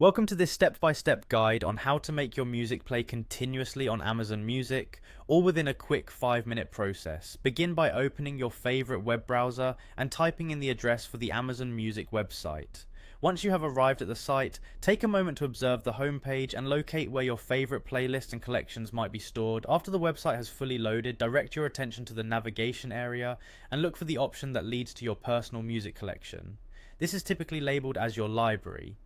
Welcome to this step-by-step guide on how to make your music play continuously on Amazon Music, all within a quick 5-minute process. Begin by opening your favorite web browser and typing in the address for the Amazon Music website. Once you have arrived at the site, take a moment to observe the homepage and locate where your favorite playlists and collections might be stored. After the website has fully loaded, direct your attention to the navigation area and look for the option that leads to your personal music collection. This is typically labeled as your library.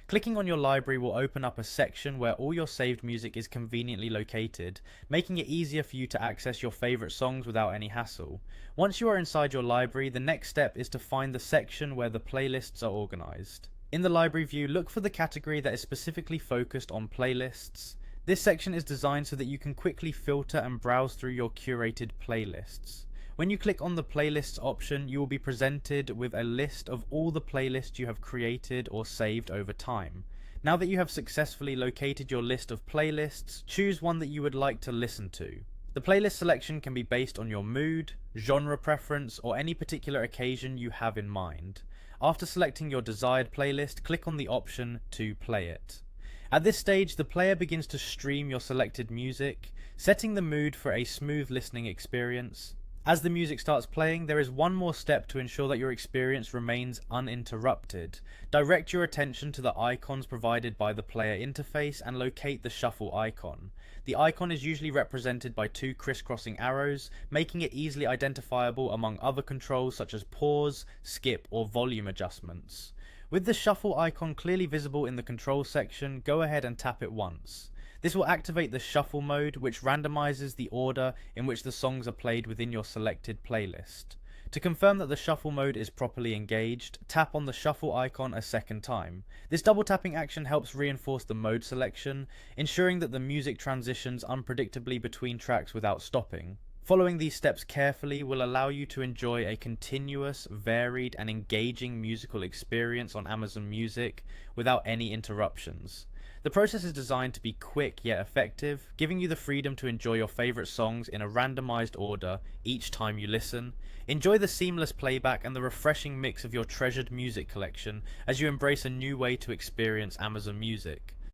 Clicking on your library will open up a section where all your saved music is conveniently located, making it easier for you to access your favorite songs without any hassle. Once you are inside your library, the next step is to find the section where the playlists are organized. In the library view, look for the category that is specifically focused on playlists. This section is designed so that you can quickly filter and browse through your curated playlists. When you click on the playlists option, you will be presented with a list of all the playlists you have created or saved over time. Now that you have successfully located your list of playlists, choose one that you would like to listen to. The playlist selection can be based on your mood, genre preference, or any particular occasion you have in mind. After selecting your desired playlist, click on the option to play it. At this stage, the player begins to stream your selected music, setting the mood for a smooth listening experience. As the music starts playing, there is one more step to ensure that your experience remains uninterrupted. Direct your attention to the icons provided by the player interface and locate the shuffle icon. The icon is usually represented by two crisscrossing arrows, making it easily identifiable among other controls such as pause, skip, or volume adjustments. With the shuffle icon clearly visible in the control section, go ahead and tap it once. This will activate the shuffle mode, which randomizes the order in which the songs are played within your selected playlist. To confirm that the shuffle mode is properly engaged, tap on the shuffle icon a second time. This double tapping action helps reinforce the mode selection, ensuring that the music transitions unpredictably between tracks without stopping. Following these steps carefully will allow you to enjoy a continuous, varied, and engaging musical experience on Amazon Music without any interruptions. The process is designed to be quick yet effective, giving you the freedom to enjoy your favorite songs in a randomized order each time you listen. Enjoy the seamless playback and the refreshing mix of your treasured music collection as you embrace a new way to experience Amazon Music.